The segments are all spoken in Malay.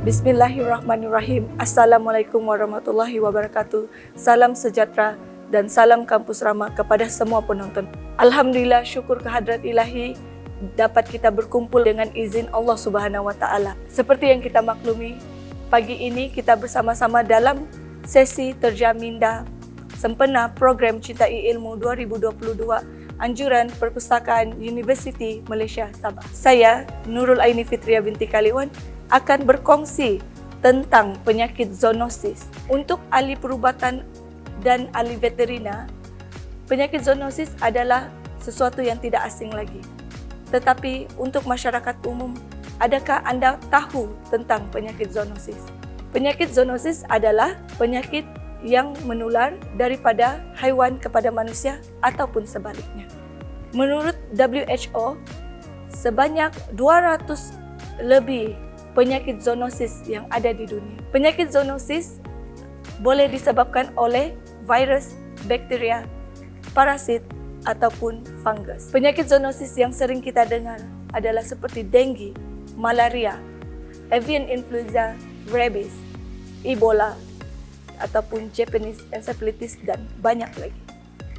Bismillahirrahmanirrahim. Assalamualaikum warahmatullahi wabarakatuh. Salam sejahtera dan salam kampus ramah kepada semua penonton. Alhamdulillah, syukur kehadrat ilahi dapat kita berkumpul dengan izin Allah Subhanahu wa Ta'ala. Seperti yang kita maklumi, pagi ini kita bersama-sama dalam sesi terjaminda sempena program Cintai Ilmu 2022 Anjuran Perpustakaan Universiti Malaysia Sabah. Saya Nurul Aini Fitria binti Kaliwan akan berkongsi tentang penyakit zoonosis. Untuk ahli perubatan dan ahli veterina, penyakit zoonosis adalah sesuatu yang tidak asing lagi. Tetapi untuk masyarakat umum, adakah Anda tahu tentang penyakit zoonosis? Penyakit zoonosis adalah penyakit yang menular daripada haiwan kepada manusia ataupun sebaliknya. Menurut WHO, sebanyak 200 lebih penyakit zoonosis yang ada di dunia. Penyakit zoonosis boleh disebabkan oleh virus, bakteria, parasit, ataupun fungus. Penyakit zoonosis yang sering kita dengar adalah seperti dengue, malaria, avian influenza, rabies, Ebola, ataupun Japanese encephalitis dan banyak lagi.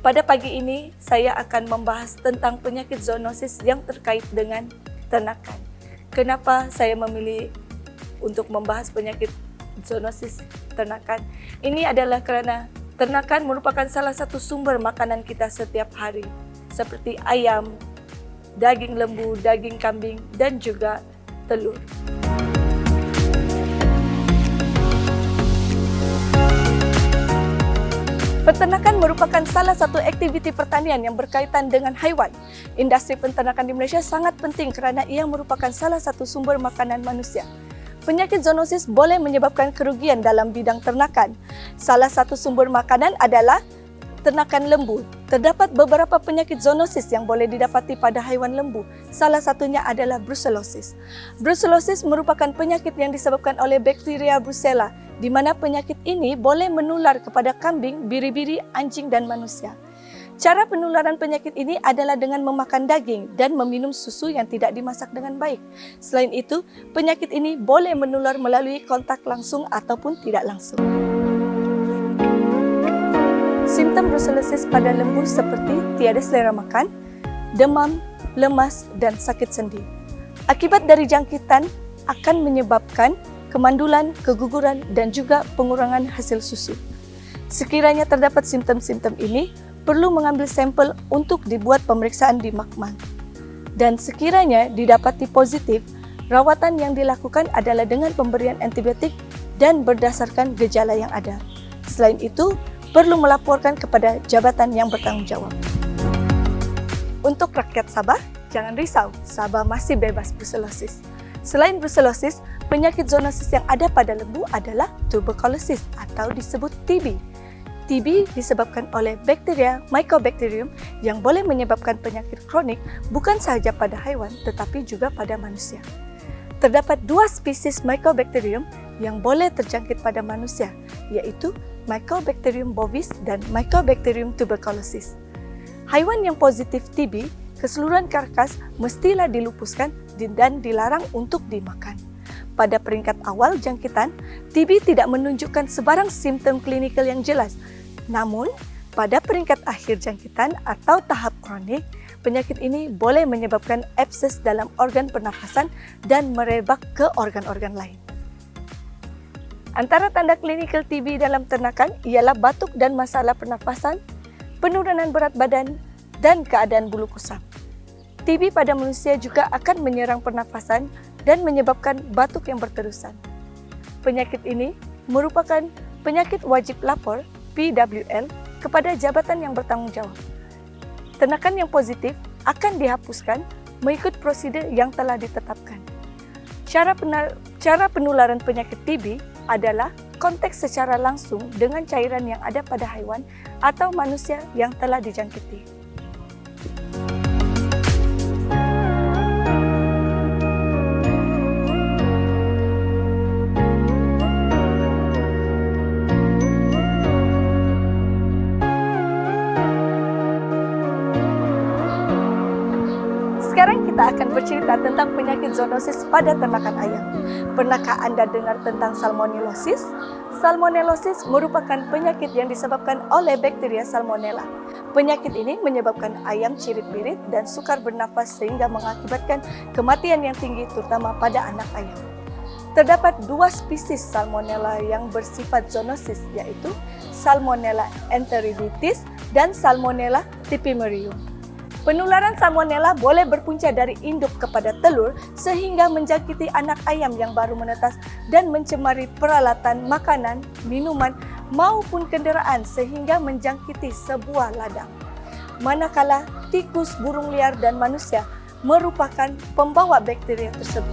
Pada pagi ini, saya akan membahas tentang penyakit zoonosis yang terkait dengan ternakan. Kenapa saya memilih untuk membahas penyakit zoonosis ternakan? Ini adalah kerana ternakan merupakan salah satu sumber makanan kita setiap hari, seperti ayam, daging lembu, daging kambing, dan juga telur. Peternakan merupakan salah satu aktiviti pertanian yang berkaitan dengan haiwan. Industri peternakan di Malaysia sangat penting kerana ia merupakan salah satu sumber makanan manusia. Penyakit zoonosis boleh menyebabkan kerugian dalam bidang ternakan. Salah satu sumber makanan adalah ternakan lembu. Terdapat beberapa penyakit zoonosis yang boleh didapati pada haiwan lembu. Salah satunya adalah brucellosis. Brucellosis merupakan penyakit yang disebabkan oleh bakteria Brucella, di mana penyakit ini boleh menular kepada kambing, biri-biri, anjing dan manusia. Cara penularan penyakit ini adalah dengan memakan daging dan meminum susu yang tidak dimasak dengan baik. Selain itu, penyakit ini boleh menular melalui kontak langsung ataupun tidak langsung. Simptom brucellosis pada lembu seperti tiada selera makan, demam, lemas dan sakit sendi. Akibat dari jangkitan akan menyebabkan kemandulan, keguguran dan juga pengurangan hasil susu. Sekiranya terdapat simptom-simptom ini, perlu mengambil sampel untuk dibuat pemeriksaan di makmal. Dan sekiranya didapati positif, rawatan yang dilakukan adalah dengan pemberian antibiotik dan berdasarkan gejala yang ada. Selain itu, perlu melaporkan kepada jabatan yang bertanggungjawab. Untuk rakyat Sabah, jangan risau, Sabah masih bebas brucellosis. Selain brucellosis, penyakit zoonosis yang ada pada lembu adalah tuberculosis atau disebut TB. TB disebabkan oleh bakteria Mycobacterium yang boleh menyebabkan penyakit kronik bukan sahaja pada haiwan tetapi juga pada manusia. Terdapat dua spesies Mycobacterium yang boleh terjangkit pada manusia, iaitu Mycobacterium bovis dan Mycobacterium tuberculosis. Haiwan yang positif TB, keseluruhan karkas mestilah dilupuskan dan dilarang untuk dimakan. Pada peringkat awal jangkitan, TB tidak menunjukkan sebarang simptom klinikal yang jelas. Namun, pada peringkat akhir jangkitan atau tahap kronik, penyakit ini boleh menyebabkan abses dalam organ pernafasan dan merebak ke organ-organ lain. Antara tanda klinikal TB dalam ternakan ialah batuk dan masalah pernafasan, penurunan berat badan, dan keadaan bulu kusam. TB pada manusia juga akan menyerang pernafasan dan menyebabkan batuk yang berterusan. Penyakit ini merupakan penyakit wajib lapor PWL kepada jabatan yang bertanggungjawab. Ternakan yang positif akan dihapuskan mengikut prosedur yang telah ditetapkan. Cara penularan penyakit TB adalah kontak secara langsung dengan cairan yang ada pada haiwan atau manusia yang telah dijangkiti. Sekarang kita akan bercerita tentang penyakit zoonosis pada ternakan ayam. Pernahkah Anda dengar tentang salmonellosis? Salmonellosis merupakan penyakit yang disebabkan oleh bakteria Salmonella. Penyakit ini menyebabkan ayam cirit-birit dan sukar bernafas sehingga mengakibatkan kematian yang tinggi terutama pada anak ayam. Terdapat 2 spesies Salmonella yang bersifat zoonosis, yaitu Salmonella enteritidis dan Salmonella typhimurium. Penularan Salmonella boleh berpunca dari induk kepada telur sehingga menjangkiti anak ayam yang baru menetas dan mencemari peralatan makanan, minuman maupun kenderaan sehingga menjangkiti sebuah ladang. Manakala tikus, burung liar dan manusia merupakan pembawa bakteria tersebut.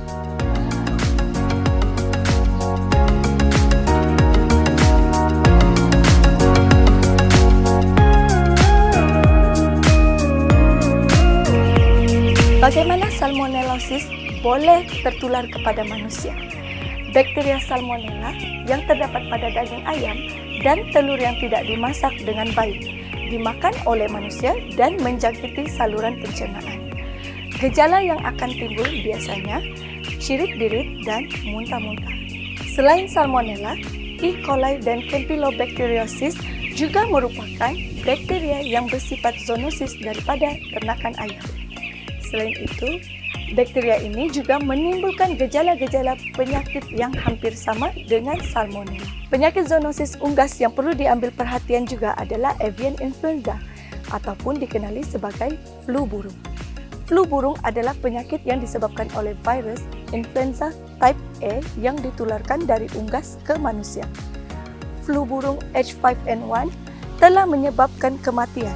Bagaimana salmonellosis boleh tertular kepada manusia? Bakteria Salmonella yang terdapat pada daging ayam dan telur yang tidak dimasak dengan baik dimakan oleh manusia dan menjangkiti saluran pencernaan. Gejala yang akan timbul biasanya cirit-birit dan muntah-muntah. Selain Salmonella, E. coli dan Campylobacteriosis juga merupakan bakteria yang bersifat zoonosis daripada ternakan ayam. Selain itu, bakteria ini juga menimbulkan gejala-gejala penyakit yang hampir sama dengan Salmonella. Penyakit zoonosis unggas yang perlu diambil perhatian juga adalah avian influenza ataupun dikenali sebagai flu burung. Flu burung adalah penyakit yang disebabkan oleh virus influenza type A yang ditularkan dari unggas ke manusia. Flu burung H5N1 telah menyebabkan kematian,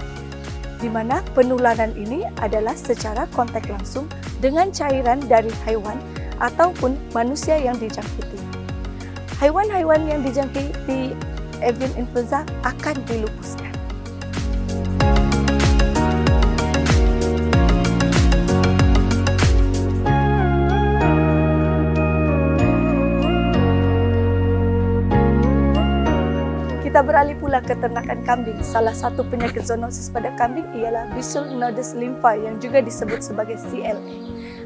di mana penularan ini adalah secara kontak langsung dengan cairan dari haiwan ataupun manusia yang dijangkiti. Haiwan-haiwan yang dijangkiti avian influenza akan dilupuskan. Kita beralih pula ke ternakan kambing. Salah satu penyakit zoonosis pada kambing ialah Bacillus nodus lympha yang juga disebut sebagai CLA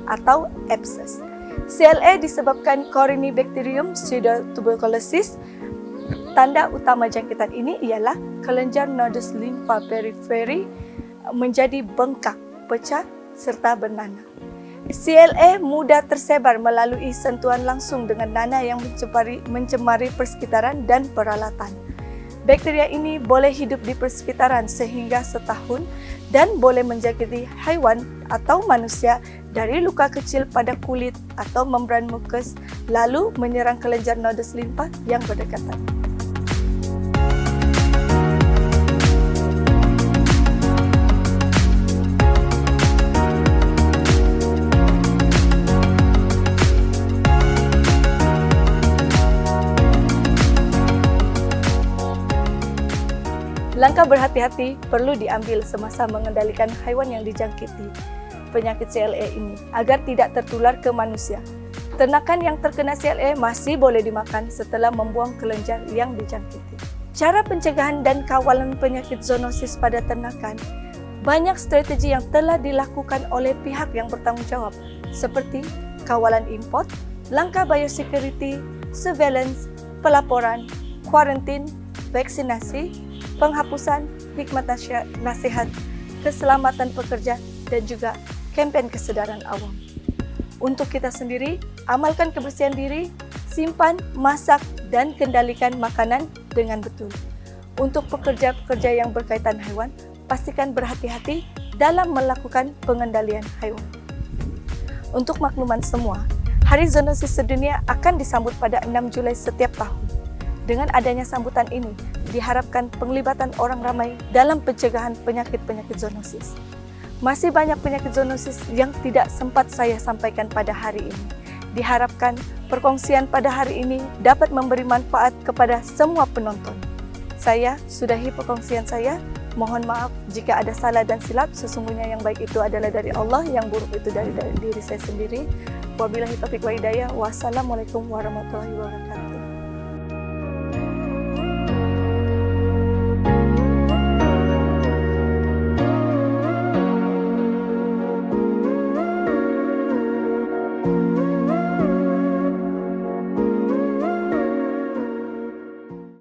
atau abscess. CLA disebabkan Corynebacterium pseudotuberculosis. Tanda utama jangkitan ini ialah kelenjar nodus lympha periferi menjadi bengkak, pecah serta bernanah. CLA mudah tersebar melalui sentuhan langsung dengan nanah yang mencemari persekitaran dan peralatan. Bakteria ini boleh hidup di persekitaran sehingga setahun dan boleh menjangkiti haiwan atau manusia dari luka kecil pada kulit atau membran mukus lalu menyerang kelenjar nodus limfa yang berdekatan. Langkah berhati-hati perlu diambil semasa mengendalikan haiwan yang dijangkiti penyakit CLA ini agar tidak tertular ke manusia. Ternakan yang terkena CLA masih boleh dimakan setelah membuang kelenjar yang dijangkiti. Cara pencegahan dan kawalan penyakit zoonosis pada ternakan, banyak strategi yang telah dilakukan oleh pihak yang bertanggung jawab seperti kawalan import, langkah biosecurity, surveillance, pelaporan, kuarantin, vaksinasi, penghapusan hikmat nasihat, keselamatan pekerja, dan juga kempen kesedaran awam. Untuk kita sendiri, amalkan kebersihan diri, simpan, masak, dan kendalikan makanan dengan betul. Untuk pekerja-pekerja yang berkaitan hewan, pastikan berhati-hati dalam melakukan pengendalian hewan. Untuk makluman semua, Hari Zoonosis Sedunia akan disambut pada 6 Julai setiap tahun. Dengan adanya sambutan ini, diharapkan penglibatan orang ramai dalam pencegahan penyakit-penyakit zoonosis. Masih banyak penyakit zoonosis yang tidak sempat saya sampaikan pada hari ini. Diharapkan perkongsian pada hari ini dapat memberi manfaat kepada semua penonton. Saya sudahi perkongsian saya. Mohon maaf jika ada salah dan silap. Sesungguhnya yang baik itu adalah dari Allah, yang buruk itu dari diri saya sendiri. Wabillahi taufiq wa hidayah. Wassalamualaikum warahmatullahi wabarakatuh.